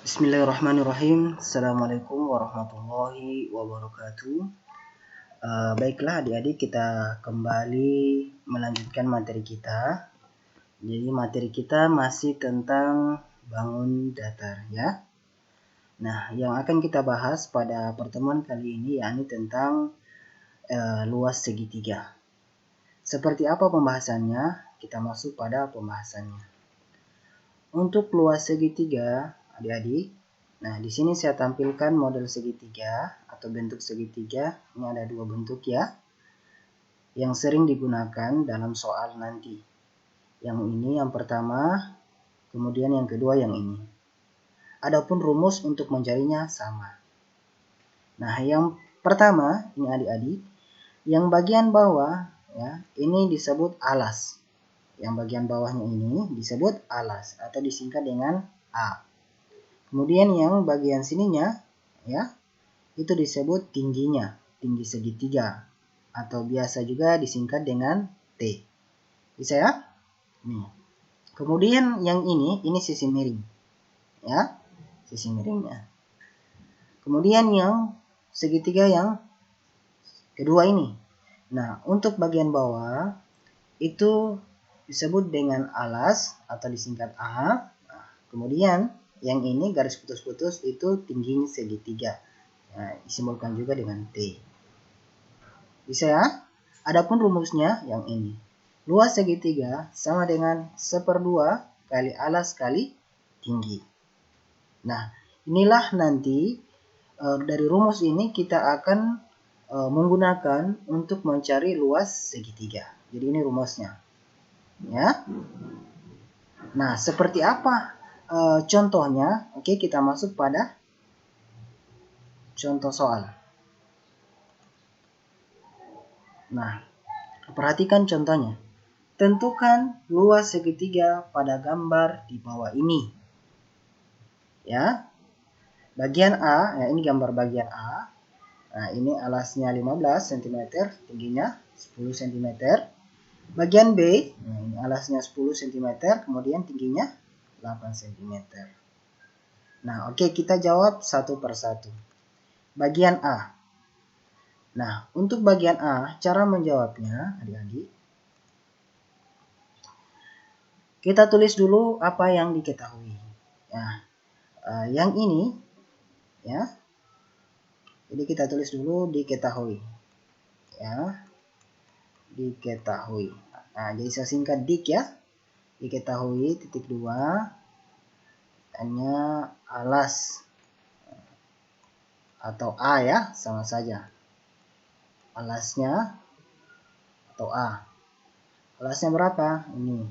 Bismillahirrahmanirrahim. Assalamualaikum warahmatullahi wabarakatuh. Baiklah adik-adik, kita kembali melanjutkan materi kita. Jadi materi kita masih tentang bangun datar ya. Nah, yang akan kita bahas pada pertemuan kali ini yakni tentang luas segitiga. Seperti apa pembahasannya? Kita masuk pada pembahasannya. Untuk luas segitiga, adik-adik, nah di sini saya tampilkan model segitiga atau bentuk segitiga. Ini ada dua bentuk ya, yang sering digunakan dalam soal nanti. Yang ini yang pertama, kemudian yang kedua yang ini. Adapun rumus untuk mencarinya sama. Nah, yang pertama ini adik-adik, yang bagian bawah ya, ini disebut alas. Yang bagian bawahnya ini disebut alas atau disingkat dengan A. Kemudian yang bagian sininya ya, itu disebut tingginya, tinggi segitiga atau biasa juga disingkat dengan T. Bisa ya? Nih. Kemudian yang ini sisi miring. Ya, sisi miringnya. Kemudian yang segitiga yang kedua ini. Nah, untuk bagian bawah itu disebut dengan alas atau disingkat A. Nah, kemudian yang ini garis putus-putus itu tinggi segitiga. Nah, disimbolkan juga dengan T. Bisa ya? Adapun rumusnya yang ini. Luas segitiga sama dengan 1/2 kali alas kali tinggi. Nah, inilah nanti dari rumus ini kita akan menggunakan untuk mencari luas segitiga. Jadi ini rumusnya. Ya. Nah, seperti apa contohnya? Oke, kita masuk pada contoh soal. Nah, perhatikan contohnya. Tentukan luas segitiga pada gambar di bawah ini. Ya. Bagian A, ya ini gambar bagian A. Nah, ini alasnya 15 cm, tingginya 10 cm. Bagian B, nah ini alasnya 10 cm, kemudian tingginya 8 cm. Nah, oke, kita jawab satu persatu. Bagian A. Nah, untuk bagian A, cara menjawabnya, adik-adik, kita tulis dulu apa yang diketahui. Ya, yang ini, ya. Jadi kita tulis dulu diketahui. Ya, diketahui. Nah, jadi saya singkat dik ya. Diketahui titik 2 hanya alas atau A ya, sama saja. Alasnya atau A. Alasnya berapa? Ini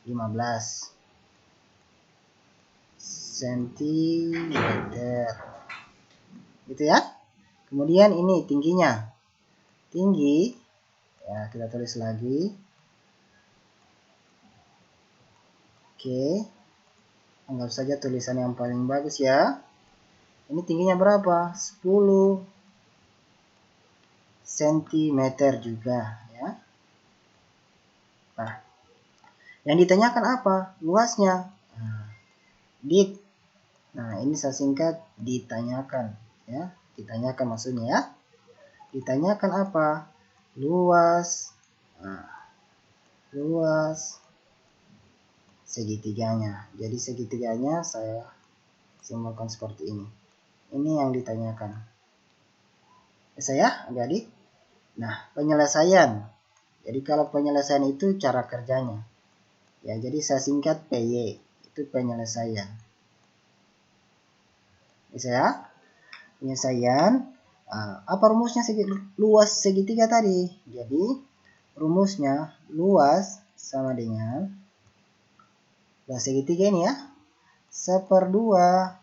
15 cm. Gitu ya. Kemudian ini tingginya. Tinggi ya, kita tulis lagi. Oke. Anggap saja tulisan yang paling bagus ya. Ini tingginya berapa? 10 cm juga ya. Nah, yang ditanyakan apa? Luasnya. Nah, dik. Nah, ini saya singkat ditanyakan ya. Ditanyakan maksudnya ya. Ditanyakan apa? Luas. Nah, luas segitiganya. Jadi segitiganya saya simbolkan seperti ini. Ini yang ditanyakan. Bisa ya, adik-adik? Nah, penyelesaian. Jadi kalau penyelesaian itu cara kerjanya. Ya, jadi saya singkat PY. Itu penyelesaian. Bisa ya? Penyelesaian. Apa rumusnya luas segitiga tadi? Jadi rumusnya luas sama dengan luas segitiga ini ya, 1/2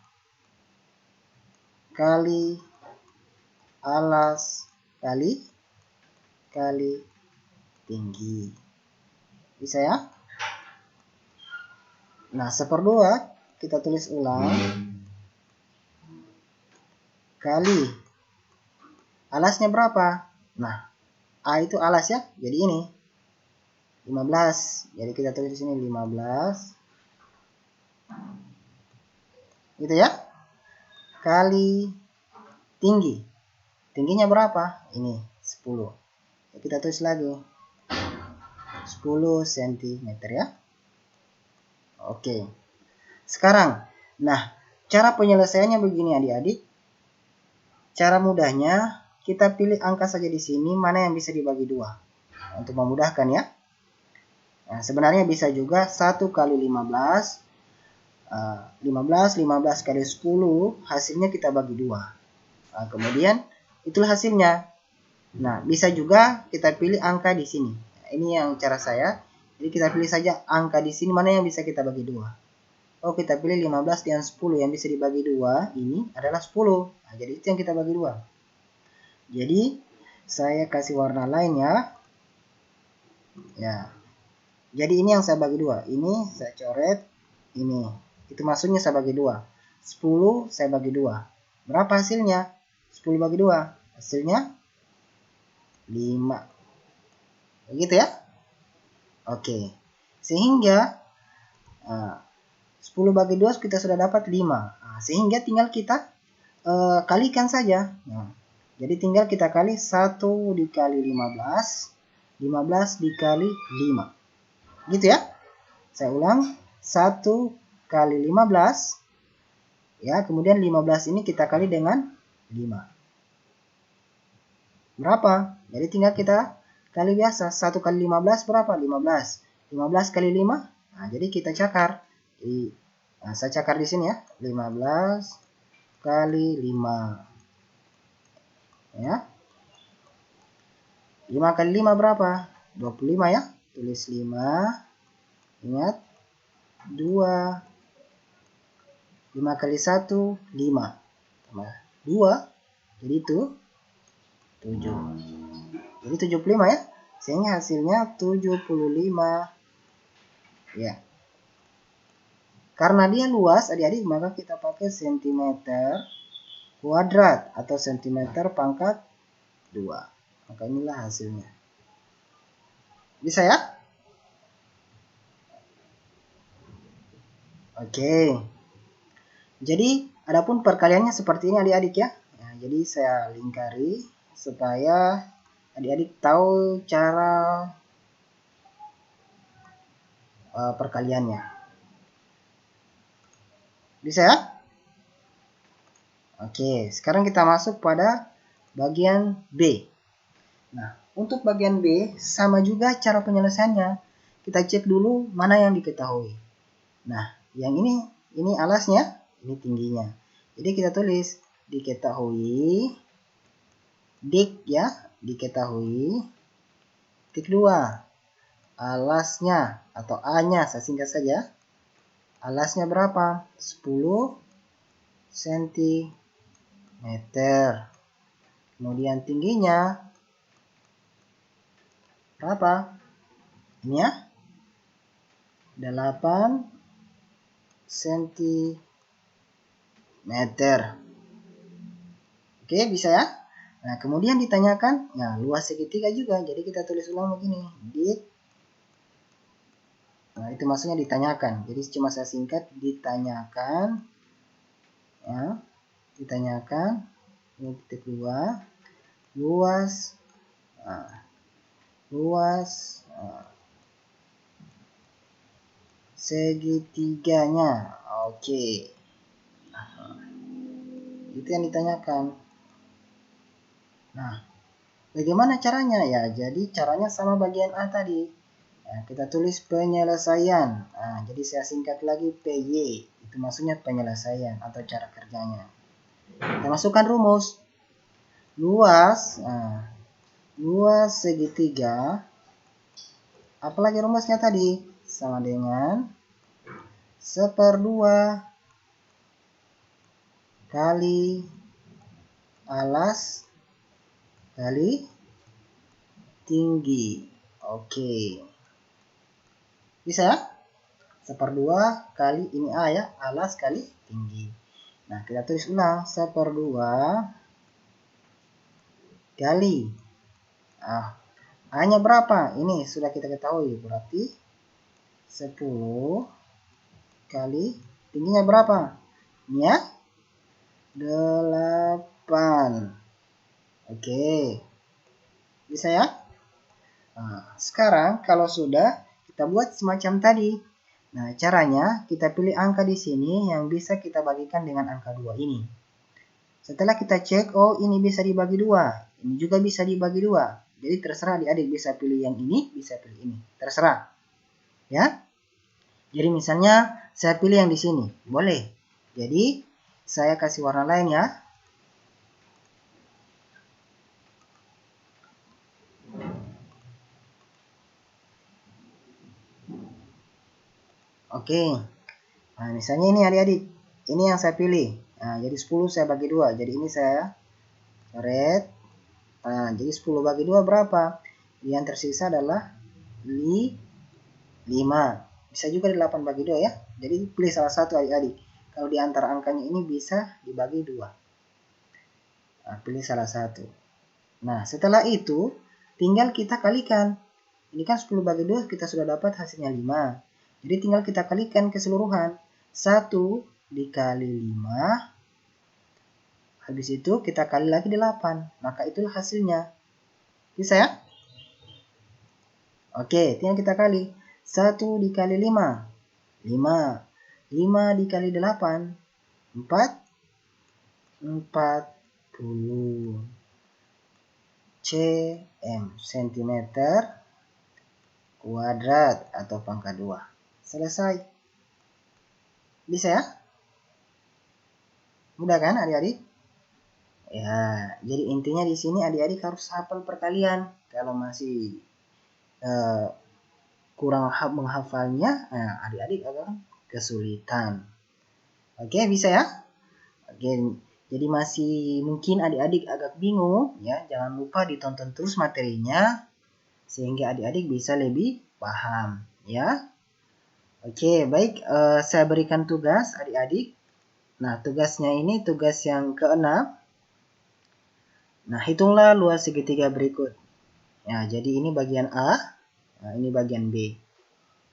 kali alas kali tinggi. Bisa ya? Nah, 1/2 kita tulis ulang kali alasnya berapa? Nah, A itu alas ya. Jadi ini 15. Jadi kita tulis di sini 15. Gitu ya. kali tinggi. Tingginya berapa? Ini 10. Kita tulis lagi 10 cm ya. Oke. Sekarang, nah, cara penyelesaiannya begini adik-adik. Cara mudahnya kita pilih angka saja di sini mana yang bisa dibagi 2. Untuk memudahkan ya. Nah, sebenarnya bisa juga 1 kali 15. 15 kali 10 hasilnya kita bagi 2. Nah, kemudian itulah hasilnya. Nah, bisa juga kita pilih angka di sini. Nah, ini yang cara saya. Jadi kita pilih saja angka di sini mana yang bisa kita bagi 2. Oh, kita pilih 15 dengan 10 yang bisa dibagi 2 ini adalah 10. Nah, jadi itu yang kita bagi 2. Jadi saya kasih warna lain ya. Ya. Jadi ini yang saya bagi 2. Ini saya coret ini. Itu maksudnya saya bagi 2. 10 saya bagi 2. Berapa hasilnya? 10 bagi 2. Hasilnya 5. Begitu ya? Oke. Sehingga 10 bagi 2 kita sudah dapat 5. Nah, sehingga tinggal kita kalikan saja. Nah, jadi tinggal kita kali 1 dikali 15. 15 dikali 5. Gitu ya? Saya ulang. 1 kali 15. Ya, kemudian 15 ini kita kali dengan 5. Berapa? Jadi tinggal kita kali biasa. 1 kali 15 berapa? 15. 15 kali 5. Nah, jadi kita cakar. Jadi, saya cakar di sini ya. 15 kali 5. Ya. 5 kali 5 berapa? 25 ya. Tulis 5. Ingat. 2. 5 kali 1, 5. Tambah 2. Jadi itu 7. Jadi 75 ya. Sehingga hasilnya 75. Ya. Karena dia luas adik-adik maka kita pakai cm kuadrat atau cm pangkat 2. Maka inilah hasilnya. Bisa ya? Oke. Jadi adapun perkaliannya seperti ini adik-adik ya. Nah, jadi saya lingkari supaya adik-adik tahu cara perkaliannya. Bisa ya? Oke, sekarang kita masuk pada bagian B. Nah, untuk bagian B sama juga cara penyelesaiannya. Kita cek dulu mana yang diketahui. Nah, yang ini alasnya, ini tingginya. Jadi kita tulis diketahui, dik ya, diketahui. Tik 2, alasnya atau A-nya saya singkat saja. Alasnya berapa? 10 cm. Kemudian tingginya berapa? Ini ya. 8 cm. Oke, bisa ya? Nah, kemudian ditanyakan, nah luas segitiga juga. Jadi kita tulis ulang begini. Nah, itu maksudnya ditanyakan. Jadi cuma saya singkat ditanyakan. Ya, ditanyakan. Ini titik 2. Luas. Segitiganya. Oke. Itu yang ditanyakan. Nah, bagaimana caranya? Ya, jadi caranya sama bagian A tadi. Nah, kita tulis penyelesaian. Nah, jadi saya singkat lagi PY. Itu maksudnya penyelesaian atau cara kerjanya. Kita masukkan rumus. Luas. Nah, luas segitiga. Apalagi rumusnya tadi? Sama dengan 1/2 kali alas kali tinggi. Oke. Bisa ya? 1/2 kali ini A ya, alas kali tinggi. Nah, kita tulis ulang 1/2 kali. A-nya berapa? Ini sudah kita ketahui, berarti 10 kali tingginya berapa? Ini ya. 8. Oke, bisa ya? Nah, sekarang kalau sudah, kita buat semacam tadi. Nah, caranya kita pilih angka di sini yang bisa kita bagikan dengan angka 2 ini. Setelah kita cek, oh ini bisa dibagi 2, ini juga bisa dibagi 2. Jadi terserah adik-adik bisa pilih yang ini, bisa pilih ini. Terserah. Ya. Jadi misalnya saya pilih yang di sini, boleh. Jadi saya kasih warna lain ya. Oke. Nah, misalnya ini adik-adik. Ini yang saya pilih. Nah, jadi 10 saya bagi 2. Jadi ini saya coret. Nah, jadi 10 bagi 2 berapa? Yang tersisa adalah 5. Bisa juga 8 bagi 2 ya. Jadi pilih salah satu adik-adik. Kalau di antara angkanya ini bisa dibagi 2. Nah, pilih salah satu. Nah, setelah itu tinggal kita kalikan. Ini kan 10 bagi 2 kita sudah dapat hasilnya 5. Jadi tinggal kita kalikan keseluruhan. 1 dikali 5. Habis itu kita kali lagi 8. Maka itulah hasilnya. Bisa ya? Oke, tinggal kita kali. 1 dikali 5. 5. 5 dikali 8. 40 cm centimeter kuadrat atau pangkat 2. Selesai. Bisa ya? Mudah kan adik-adik? Ya, jadi intinya di sini adik-adik harus hafal perkalian. Kalau masih kurang menghafalnya, nah adik-adik akan kesulitan. Oke, bisa ya? Oke, jadi masih mungkin adik-adik agak bingung ya. Jangan lupa ditonton terus materinya sehingga adik-adik bisa lebih paham ya. Oke, baik, saya berikan tugas adik-adik. Nah, tugasnya ini tugas yang ke-6. Nah, hitunglah luas segitiga berikut. Ya, jadi ini bagian A, nah, ini bagian B.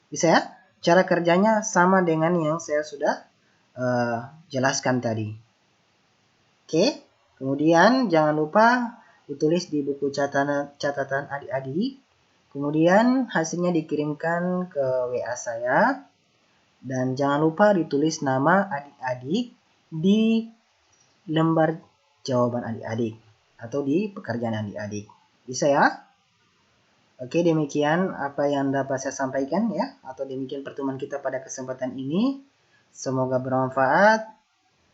Bisa ya? Cara kerjanya sama dengan yang saya sudah jelaskan tadi. Oke, kemudian jangan lupa ditulis di buku catatan adik-adik. Kemudian hasilnya dikirimkan ke WA saya. Dan jangan lupa ditulis nama adik-adik di lembar jawaban adik-adik atau di pekerjaan adik-adik. Bisa ya? Oke, demikian apa yang dapat saya sampaikan ya, atau demikian pertemuan kita pada kesempatan ini. Semoga bermanfaat.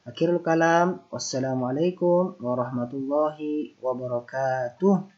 Akhirul kalam. Wassalamualaikum warahmatullahi wabarakatuh.